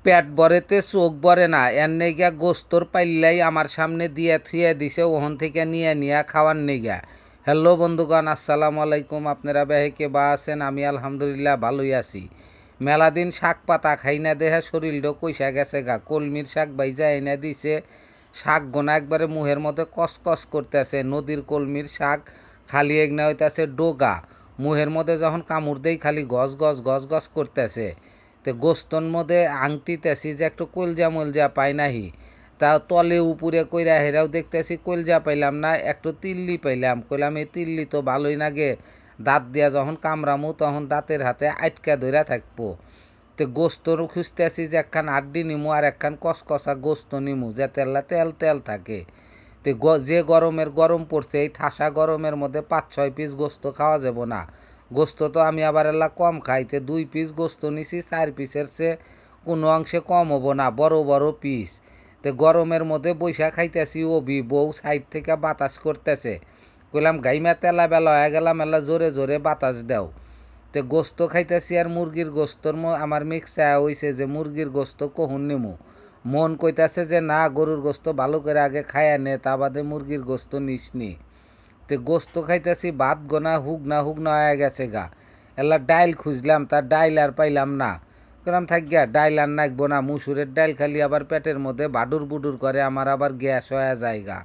পেট ভরেতে চোখ ভরে না, এর নেগা গোস্তর পাইলাই আমার সামনে দিয়ে থুয়ে দিছে, ওহন থেকে নিয়ে নিয়ে খাওয়ার নেগা। হ্যালো বন্ধুগণ, আসসালামু আলাইকুম। আপনারা বেহেকে বা আছেন? আমি আলহামদুলিল্লাহ ভালোই আছি। মেলা দিন শাক পাতা খাই না, দেহা শরীরটা কইসা গেছে গা। কলমির শাক বাইজা এনে দিছে, শাক গোনা একবারে মুহের মধ্যে কসকস করতেছে। নদীর কলমির শাক খালি এগনা হইতেছে ডোগা, মুহের মধ্যে যখন কামড় দেই খালি গস গস গস গস করতেছে। তো গোস্তর মধ্যে আংটিতেছি যে একটু কলজা মলজা পাই নাহি, তা তলে উপরে কইরা হেরাও দেখতেছি কলজা পাইলাম না, একটু তিল্লি পাইলাম। কইলাম এই তিল্লি তো ভালোই নাগে, দাঁত দিয়া যখন কামড়ামু তখন দাঁতের হাতে আটকা ধইরা থাকবো। তো গোস্তর খুঁজতেছি যে একখান আড্ডি নিমু আর একখান কসকসা গোস্ত নিমু, যে তেল্লা তেল তেল থাকে। তো যে গরম পড়ছে, এই ঠাসা গরমের মধ্যে 5-6 পিস গোস্ত খাওয়া যাব না। গোস্ত তো আমি আবার এলা কম খাইতে 2 পিস গোস্ত নিছি, 4 পিসের চেয়ে কোনো অংশে কম হবো না, বড় বড় পিস। তো গরমের মধ্যে বৈশা খাইতেছি, বউ সাইড থেকে বাতাস করতেছে। কইলাম গাইমা তেলা বেলা হয়ে গেলাম, এলা জোরে জোরে বাতাস দেও। তো গোস্ত খাইতেছি আর মুরগির গোস্তর আমার মিক্সা হইছে যে মুরগির গোস্ত কহুন নিমু। মন কইতাছে যে না, গরুর গোস্ত ভালো করে আগে খায়া নে, তা বাদে মুরগির গোস্ত নিসনি। তো গোস্ত খাইতেছি, ভাত গোনা হুগনা হয়ে গেছে গা। এলা ডাইল খুঁজলাম, তার ডাইল আর পাইলাম না। কইলাম থাক গিয়া, ডাইল আর নাকবো না। মুসুরের ডাইল খালি আবার পেটের মধ্যে বাডুর বুডুর করে, আমার আবার গ্যাস হয়ে যায় গা।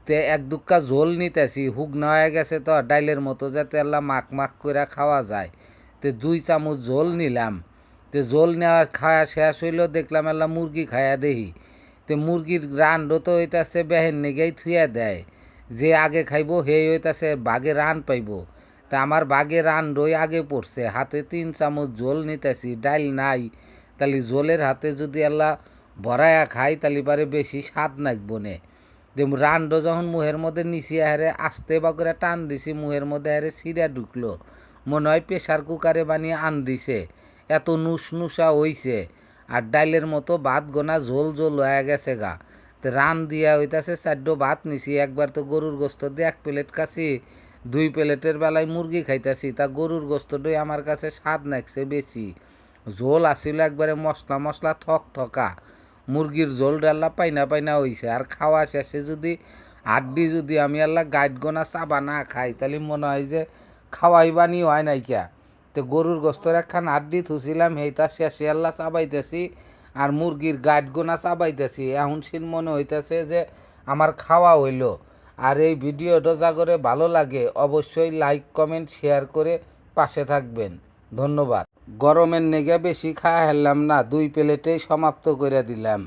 তে এক দুক্কা ঝোল নিতেছি, হুগনা হয়ে গেছে তো ডাইলের মতো, যাতে আল্লাহ মাখ মাখ করে খাওয়া যায়। তে 2 চামচ ঝোল নিলাম। তে ঝোল নেওয়ার খাওয়া শেষ হইলেও দেখলাম আল্লাহ মুরগি খায়া দেহি। তে মুরগির রান্ডও তো হইতাছে বেহেন নেগেই থুয়া দেয়, যে আগে খাইব সেই হইতাছে বাঘে রান পাইব। তা আমার বাঘে রান্ডই আগে পড়ছে, হাতে 3 চামচ ঝোল নিতেছি, ডাইল নাই। তাহলে ঝোলের হাতে যদি আল্লাহ ভরায়া খাই তাহলে পারে বেশি স্বাদ নাকবো নে। যে রান্ড যখন মুহের মধ্যে নিচে হারে আস্তে বা করে টান দিছি, মুহের মধ্যে হারে সিরা ঢুকলো। মনে হয় প্রেশার কুকারে বানিয়ে আন দিছে, এত নুসনুসা হইছে। আর ডাইলের মতো ভাত গোনা ঝোল ঝোল হয়ে গেছে গা। তো রান দিয়া হইতাছে 4 ভাত নিছি। একবার তো গরুর গোস্ত দিয়ে 1 প্লেট খাসি, 2 প্লেটের বেলায় মুরগি খাইতাছি। তা গরুর গোস্তটাই আমার কাছে স্বাদ লাগছে বেশি। ঝোল আসিল একবারে মশলা মশলা থকা। মুরগির ঝোল ডাল্লা পাইনা হইছে। আর খাওয়া শেষে যদি হাড্ডি যদি আমি আল্লাহ গাইড গোনা চাবা না খাই, তাহলে মনে হয় যে খাওয়াই বানি হয় নাইকা। তো গরুর গোস্তর একখান হাড্ডি থুছিলাম, সেইটা শেষে আল্লাহ চাবাইতেছি, আর মুরগির গাইড গোনা চাবাইতেছি। এখন সিন মনে হইতেছে যে আমার খাওয়া হইল। আর এই ভিডিওটা যা করে ভালো লাগে অবশ্যই লাইক কমেন্ট শেয়ার করে পাশে থাকবেন। ধন্যবাদ। গরমের নেগে বেশি খাওয়া হেললাম না, 2 প্লেটেই সমাপ্ত করে দিলাম।